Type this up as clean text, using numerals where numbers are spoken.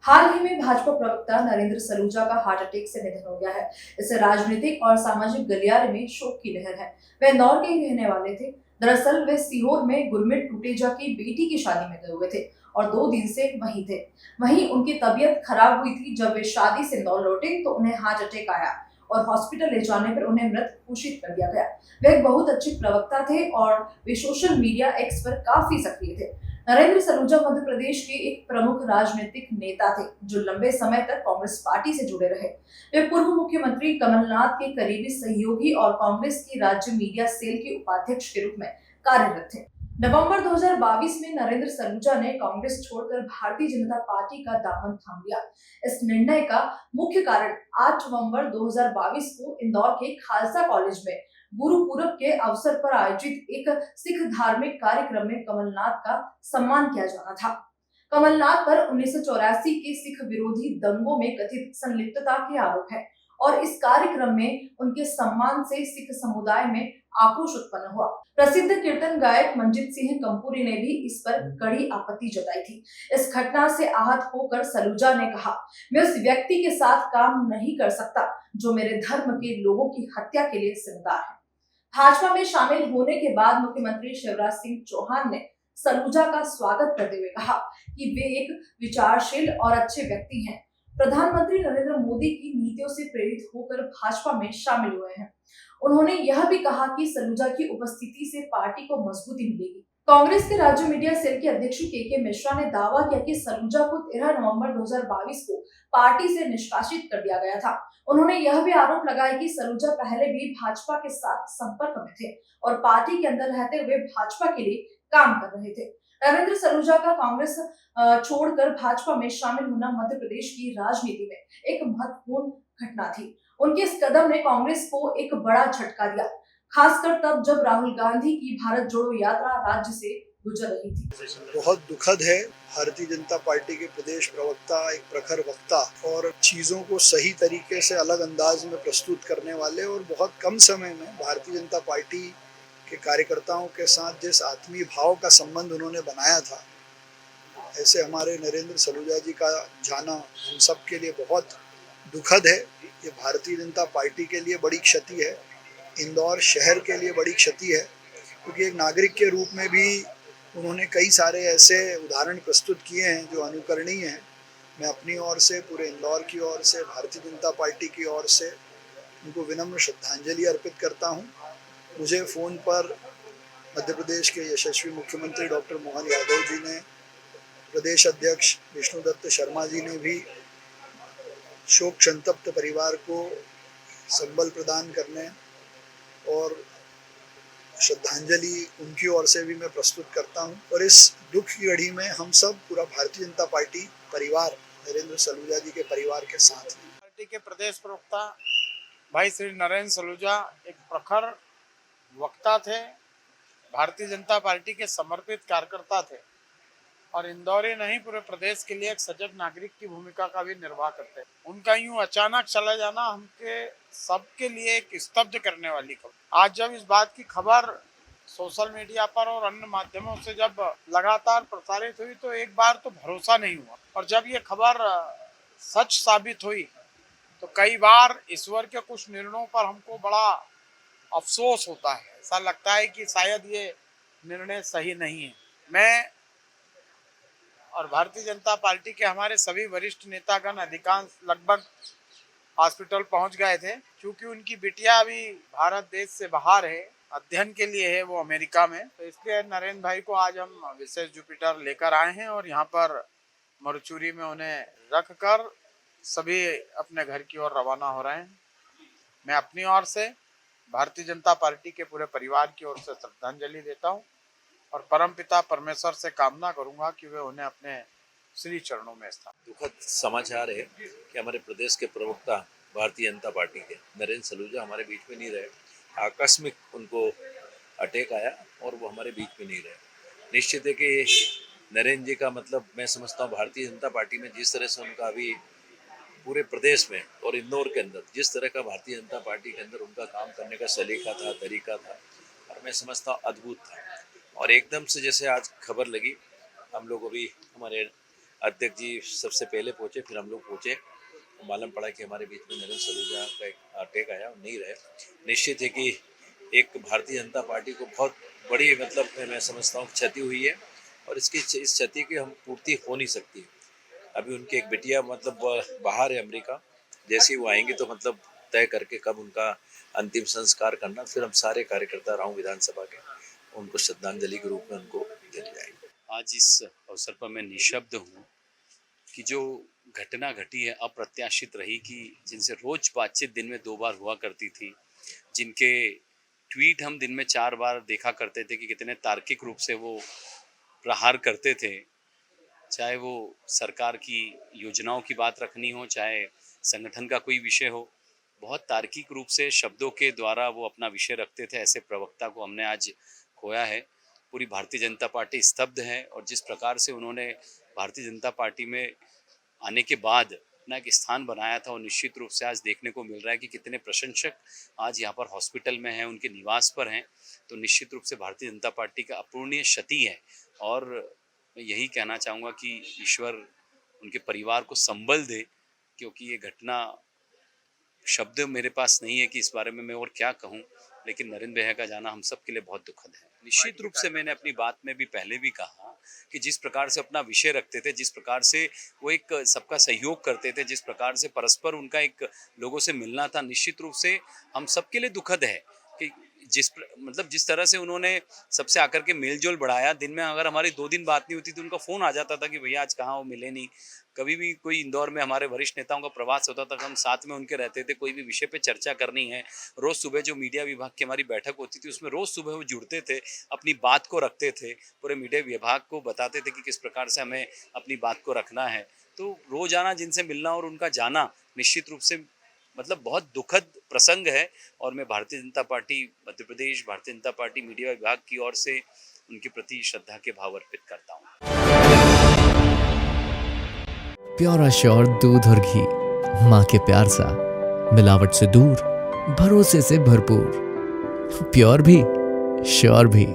हाल ही में भाजपा प्रवक्ता नरेंद्र सलूजा का हार्ट अटैक से निधन हो गया है। इससे राजनीतिक और सामाजिक गलियारे में शोक की लहर है। वे इंदौर के ही रहने वाले थे। दरअसल वे सीहोर में गुरमीत टूटेजा की बेटी की शादी में गए हुए थे और 2 दिन से वहीं थे। वहीं उनकी तबीयत खराब हुई थी। जब वे शादी से इंदौर लौटे तो उन्हें हार्ट अटैक आया और हॉस्पिटल ले जाने पर उन्हें मृत घोषित कर दिया गया। वे एक बहुत अच्छे प्रवक्ता थे और वे सोशल मीडिया एक्स पर काफी सक्रिय थे। नरेंद्र सलूजा मध्य प्रदेश के एक प्रमुख राजनीतिक नेता थे जो लंबे समय तक कांग्रेस पार्टी से जुड़े रहे। वे पूर्व मुख्यमंत्री कमलनाथ के करीबी सहयोगी और कांग्रेस की राज्य मीडिया सेल के उपाध्यक्ष के रूप में कार्यरत थे। नवंबर 2022 में नरेंद्र सलूजा ने कांग्रेस छोड़कर भारतीय जनता पार्टी का दामन थाम लिया। इस निर्णय का मुख्य कारण 8 नवंबर 2022 को इंदौर के खालसा कॉलेज में गुरु पूरब के अवसर पर आयोजित एक सिख धार्मिक कार्यक्रम में कमलनाथ का सम्मान किया जाना था। कमलनाथ पर 1984 के सिख विरोधी दंगों में कथित संलिप्तता के आरोप है और इस कार्यक्रम में उनके सम्मान से सिख समुदाय में आक्रोश उत्पन्न हुआ। प्रसिद्ध कीर्तन गायक मंजीत सिंह कंपूरी ने भी इस पर कड़ी आपत्ति जताई थी। इस घटना से आहत होकर सलूजा ने कहा, मैं उस व्यक्ति के साथ काम नहीं कर सकता जो मेरे धर्म के लोगों की हत्या के लिए जिम्मेदार है। भाजपा में शामिल होने के बाद मुख्यमंत्री शिवराज सिंह चौहान ने सलूजा का स्वागत करते हुए कहा कि वे एक विचारशील और अच्छे व्यक्ति हैं। प्रधानमंत्री नरेंद्र मोदी की नीतियों से प्रेरित होकर भाजपा में शामिल हुए हैं। उन्होंने यह भी कहा कि सलूजा की उपस्थिति से पार्टी को मजबूती मिलेगी। कांग्रेस के राज्य मीडिया सेल के अध्यक्ष के मिश्रा ने दावा किया कि सलूजा को 13 नवंबर 2022 को पार्टी से निष्कासित कर दिया गया था। उन्होंने यह भी आरोप लगाया कि सलूजा पहले भी भाजपा के साथ संपर्क में थे और पार्टी के अंदर रहते हुए भाजपा के लिए काम कर रहे थे। नरेंद्र सलूजा का कांग्रेस छोड़कर भाजपा में शामिल होना मध्य प्रदेश की राजनीति में एक महत्वपूर्ण घटना थी। उनके इस कदम ने कांग्रेस को एक बड़ा झटका दिया, खासकर तब जब राहुल गांधी की भारत जोड़ो यात्रा राज्य से गुजर रही थी। बहुत दुखद है। भारतीय जनता पार्टी के प्रदेश प्रवक्ता, एक प्रखर वक्ता और चीज़ों को सही तरीके से अलग अंदाज में प्रस्तुत करने वाले और बहुत कम समय में भारतीय जनता पार्टी के कार्यकर्ताओं के साथ जिस आत्मीय भाव का संबंध उन्होंने बनाया था, ऐसे हमारे नरेंद्र सलूजा जी का जाना हम सब के लिए बहुत दुखद है। ये भारतीय जनता पार्टी के लिए बड़ी क्षति है, इंदौर शहर के लिए बड़ी क्षति है, क्योंकि एक नागरिक के रूप में भी उन्होंने कई सारे ऐसे उदाहरण प्रस्तुत किए हैं जो अनुकरणीय हैं। मैं अपनी ओर से, पूरे इंदौर की ओर से, भारतीय जनता पार्टी की ओर से उनको विनम्र श्रद्धांजलि अर्पित करता हूं। मुझे फ़ोन पर मध्य प्रदेश के यशस्वी मुख्यमंत्री डॉक्टर मोहन यादव जी ने, प्रदेश अध्यक्ष विष्णुदत्त शर्मा जी ने भी शोक संतप्त परिवार को संबल प्रदान करने और श्रद्धांजलि उनकी ओर से भी मैं प्रस्तुत करता हूं। और इस दुख की घड़ी में हम सब, पूरा भारतीय जनता पार्टी परिवार, नरेंद्र सलूजा जी के परिवार के साथ हैं। पार्टी के प्रदेश प्रवक्ता भाई श्री नरेंद्र सलूजा एक प्रखर वक्ता थे, भारतीय जनता पार्टी के समर्पित कार्यकर्ता थे और इंदौरी नहीं पूरे प्रदेश के लिए एक सजग नागरिक की भूमिका का भी निर्वाह करते हैं। उनका यूं अचानक चला जाना हमके सबके लिए एक स्तब्ध करने वाली खबर। आज जब इस बात की खबर सोशल मीडिया पर और अन्य माध्यमों से जब लगातार प्रसारित हुई तो एक बार तो भरोसा नहीं हुआ, और जब ये खबर सच साबित हुई तो कई बार ईश्वर के कुछ निर्णयों पर हमको बड़ा अफसोस होता है। ऐसा लगता है कि शायद ये निर्णय सही नहीं है। मैं और भारतीय जनता पार्टी के हमारे सभी वरिष्ठ नेतागण अधिकांश लगभग हॉस्पिटल पहुंच गए थे, क्योंकि उनकी बिटिया अभी भारत देश से बाहर है, अध्ययन के लिए है वो अमेरिका में, तो इसलिए नरेंद्र भाई को आज हम विशेष जुपिटर लेकर आए हैं और यहाँ पर मरचूरी में उन्हें रख कर सभी अपने घर की ओर रवाना हो रहे हैं। मैं अपनी ओर से भारतीय जनता पार्टी के पूरे परिवार की ओर से श्रद्धांजलि देता हूँ और परमपिता परमेश्वर से कामना करूंगा कि वे उन्हें अपने श्री चरणों में स्थान। दुखद समाचार है कि हमारे प्रदेश के प्रवक्ता भारतीय जनता पार्टी के नरेंद्र सलूजा हमारे बीच में नहीं रहे। आकस्मिक उनको अटैक आया और वो हमारे बीच में नहीं रहे। निश्चित है कि नरेंद्र जी का मतलब, मैं समझता हूँ भारतीय जनता पार्टी में जिस तरह से उनका अभी पूरे प्रदेश में और इंदौर के अंदर जिस तरह का भारतीय जनता पार्टी के अंदर उनका काम करने का सलीका था, तरीका था, और मैं समझता हूँ अद्भुत था। और एकदम से जैसे आज खबर लगी, हम लोग अभी हमारे अध्यक्ष जी सबसे पहले पहुंचे, फिर हम लोग पहुंचे। मालूम पड़ा कि हमारे बीच में नरेंद्र सलूजा का एक अटैक आया और नहीं रहे। निश्चित है कि एक भारतीय जनता पार्टी को बहुत बड़ी मतलब मैं समझता हूँ क्षति हुई है और इस क्षति की हम पूर्ति हो नहीं सकती। अभी उनकी एक बिटिया मतलब बाहर है अमेरिका, जैसे ही वो आएंगे तो मतलब तय करके कब उनका अंतिम संस्कार करना, फिर हम सारे कार्यकर्ता राहू विधानसभा के उनको श्रद्धांजलि के रूप में उनको देने जाएंगे। आज इस अवसर पर मैं निशब्द हूँ कि जो घटना घटी है अप्रत्याशित रही, कि जिनसे रोज बातचीत दिन में 2 बार हुआ करती थी, जिनके ट्वीट हम दिन में 4 बार देखा करते थे कि कितने तार्किक रूप से वो प्रहार करते थे, चाहे वो सरकार की योजनाओं की बात रखनी हो, चाहे संगठन का कोई विषय हो, बहुत तार्किक रूप से शब्दों के द्वारा वो अपना विषय रखते थे। ऐसे प्रवक्ता को हमने आज खोया है। पूरी भारतीय जनता पार्टी स्तब्ध है और जिस प्रकार से उन्होंने भारतीय जनता पार्टी में आने के बाद अपना एक स्थान बनाया था, और निश्चित रूप से आज देखने को मिल रहा है कि कितने प्रशंसक आज यहाँ पर हॉस्पिटल में हैं, उनके निवास पर हैं। तो निश्चित रूप से भारतीय जनता पार्टी का अपूरणीय क्षति है और मैं यही कहना चाहूँगा कि ईश्वर उनके परिवार को संबल दे, क्योंकि ये घटना शब्द मेरे पास नहीं है कि इस बारे में मैं और क्या कहूँ, लेकिन नरेंद्र भैया का जाना हम सब के लिए बहुत दुखद है। निश्चित रूप से मैंने अपनी बात में भी पहले भी कहा कि जिस प्रकार से अपना विषय रखते थे, जिस प्रकार से वो एक सबका सहयोग करते थे, जिस प्रकार से परस्पर उनका एक लोगों से मिलना था, निश्चित रूप से हम सबके लिए दुखद है कि जिस तरह से उन्होंने सबसे आकर के मेलजोल बढ़ाया। दिन में अगर हमारी 2 दिन बात नहीं होती तो उनका फ़ोन आ जाता था कि भैया आज कहाँ हो, मिले नहीं। कभी भी कोई इंदौर में हमारे वरिष्ठ नेताओं का प्रवास होता था, हम साथ में उनके रहते थे। कोई भी विषय पे चर्चा करनी है, रोज़ सुबह जो मीडिया विभाग की हमारी बैठक होती थी उसमें रोज़ सुबह वो जुड़ते थे, अपनी बात को रखते थे, पूरे मीडिया विभाग को बताते थे कि किस प्रकार से हमें अपनी बात को रखना है। तो रोज़ाना जिनसे मिलना और उनका जाना निश्चित रूप से मतलब बहुत दुखद प्रसंग है। और मैं Bharatiya Janata party Madhya Pradesh, Bharatiya Janata party media विभाग की ओर से उनके प्रति श्रद्धा के भाव अर्पित करता हूँ। प्योर श्योर दूध और घी, माँ के प्यार सा, मिलावट से दूर, भरोसे से भरपूर, प्योर भी श्योर भी।